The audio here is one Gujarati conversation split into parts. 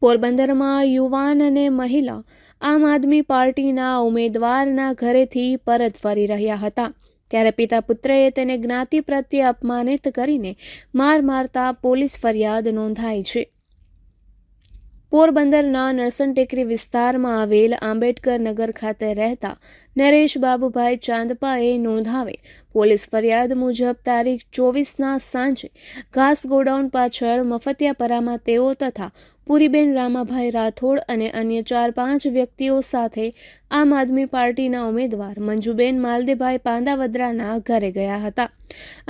પોરબંદરમાં યુવાન અને મહિલા આમ આદમી પાર્ટીના ઉમેદવારના ઘરેથી પરત ફરી રહ્યા હતા ત્યારે પિતા પુત્રએ તેને જ્ઞાતિ પ્રત્યે અપમાનિત કરીને માર મારતા પોલીસ ફરિયાદ નોંધાઈ છે। પોરબંદરના નરસણ ટેકરી વિસ્તારમાં આવેલ આંબેડકર નગર ખાતે રહેતા નરેશ બાબુભાઈ ચાંદપાએ નોંધાવેલ પોલીસ ફરિયાદ મુજબ તારીખ 24ના સાંજે ઘાસ ગોડાઉન પાછળ મફતિયાપરામાં તેઓ તથા પુરીબેન રામાભાઈ રાઠોડ અને અન્ય 4-5 વ્યક્તિઓ સાથે આમ આદમી પાર્ટીના ઉમેદવાર મંજુબેન માલદેભાઈ પાંદાવદરાના ઘરે ગયા હતા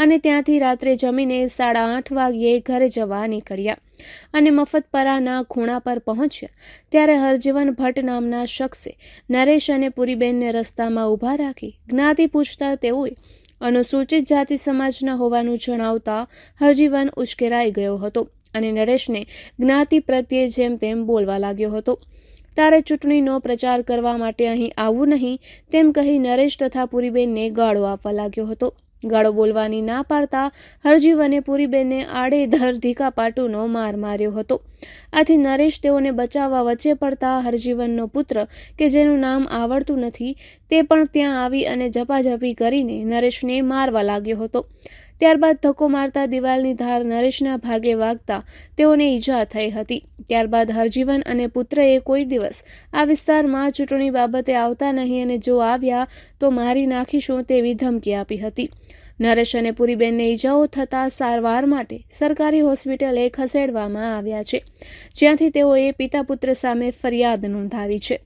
અને ત્યાંથી રાત્રે જમીને 8:30 વાગ્યે ઘરે જવા નીકળ્યા અને મફતપરાના ખૂણા પર પહોંચ્યા ત્યારે હરજીવન ભટ્ટ નામના શખ્સે નરેશ અને પુરીબેનને રસ્તામાં ઊભા રાખી જ્ઞાતિ પૂછતા તેઓએ અનુસૂચિત જાતિ સમાજના હોવાનું જણાવતા હરજીવન ઉશ્કેરાઈ ગયો હતો અને નરેશને જ્ઞાતિ પ્રત્યે જેમ તેમ બોલવા લાગ્યો હતો। ત્યારે ચૂંટણીનો પ્રચાર કરવા માટે અહીં આવવું નહીં તેમ કહી નરેશ તથા પુરીબેનને ગાળો આપવા લાગ્યો હતો। ગાળો બોલવાની ના પાડતા હરજીવને પુરીબેનને આડેધડ ધીકા પાટુનો માર માર્યો હતો। આથી નરેશ તેઓને બચાવવા વચ્ચે પડતા હરજીવનનો પુત્ર કે જેનું નામ આવડતું નથી તે પણ ત્યાં આવી અને ઝપાઝપી કરીને નરેશને મારવા લાગ્યો હતો। ત્યારબાદ ધક્કો મારતા દિવાલની ધાર નરેશના ભાગે વાગતા તેઓને ઈજા થઈ હતી। ત્યારબાદ હરજીવન અને પુત્રએ કોઈ દિવસ આ વિસ્તારમાં ચૂંટણી બાબતે આવતા નહીં અને જો આવ્યા તો મારી નાખીશું તેવી ધમકી આપી હતી। નરેશ અને પુરીબેનને ઈજાઓ થતાં સારવાર માટે સરકારી હોસ્પિટલે ખસેડવામાં આવ્યા છે જ્યાંથી તેઓએ પિતા પુત્ર સામે ફરિયાદ નોંધાવી છે।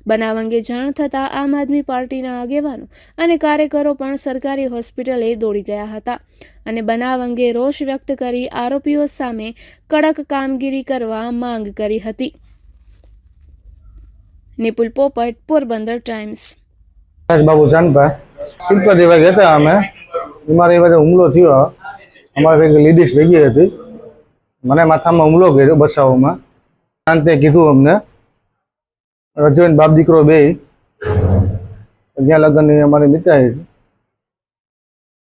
બનાવ અંગે જાણ થતાં આમ આદમી પાર્ટીના આગેવાનો અને કાર્યકરો પણ સરકારી હોસ્પિટલે દોડી ગયા હતા અને બનાવ અંગે રોષ વ્યક્ત કરી આરોપીઓ સામે કડક કામગીરી કરવા માંગ કરી હતી। નિપુલ પોપટ, પોરબંદર ટાઈમ્સ। બાબુ ચાંદપા શિલ્પા દેવા ગયા અમે અમારે એ હુમલો થયો અમારે ભેગી લેડીઝ ભેગી હતી મને માથામાં હુમલો કર્યો બસાવોમાં શાંતે કીધું અમને રજવાન બાપ દીકરો બે ત્યાં લગ્નની અમારી મિત્રાઈ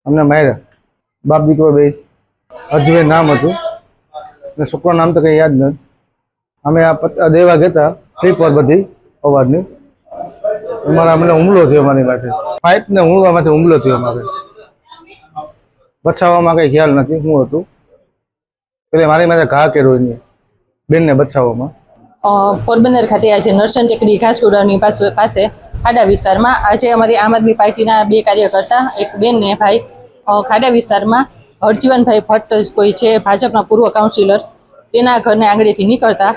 અમને માર્યા બાપ દીકરો બે અજવે નામ હતું ને છોકરો નામ તો કંઈ યાદ નથી। અમે આ દેવા ગયા સ્લીપર બધી અવાજની અમારા અમને હુમલો થયો અમારી માથે પાઇપ ને હુમલા માથે હુમલો થયો અમારે બચાવવામાં કંઈ ખ્યાલ નથી શું હતું એટલે મારી માથે ઘા કર્યો એની બેનને બચાવવામાં। પોરબંદર ખાતે આજે નરસણ ટેકરી ઘાસગોડાઉનની પાસે ખાડા વિસ્તારમાં આજે અમારી આમ આદમી પાર્ટીના 2 કાર્યકર્તા એક બેન ને ભાઈ ખાડા વિસ્તારમાં હરજીવનભાઈ ભટ્ટ કોઈ છે ભાજપના પૂર્વ કાઉન્સિલર તેના ઘરને આંગળેથી નીકળતા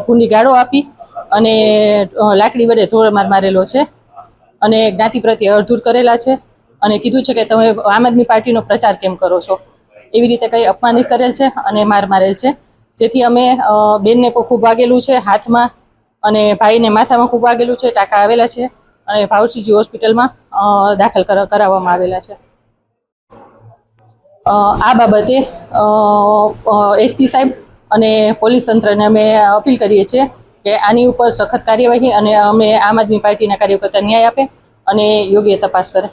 ભૂંડી ગાળો આપી અને લાકડી વડે ધોળમાર મારેલો છે અને જ્ઞાતિ પ્રત્યે અડધૂર કરેલા છે અને કીધું છે કે તમે આમ આદમી પાર્ટીનો પ્રચાર કેમ કરો છો એવી રીતે કંઈ અપમાનિત કરેલ છે અને માર મારેલ છે જેથી અમે બેનને ખૂબ વાગેલું છે હાથમાં અને ભાઈને માથામાં ખૂબ વાગેલું છે ટાંકા આવેલા છે અને ભાવસીજી હોસ્પિટલમાં દાખલ કરાવવામાં આવેલા છે। આ બાબતે એસપી સાહેબ અને પોલીસ તંત્રને અમે અપીલ કરીએ છીએ કે આની ઉપર સખત કાર્યવાહી અને અમે આમ આદમી પાર્ટીના કાર્યકર્તા ન્યાય આપે અને યોગ્ય તપાસ કરે।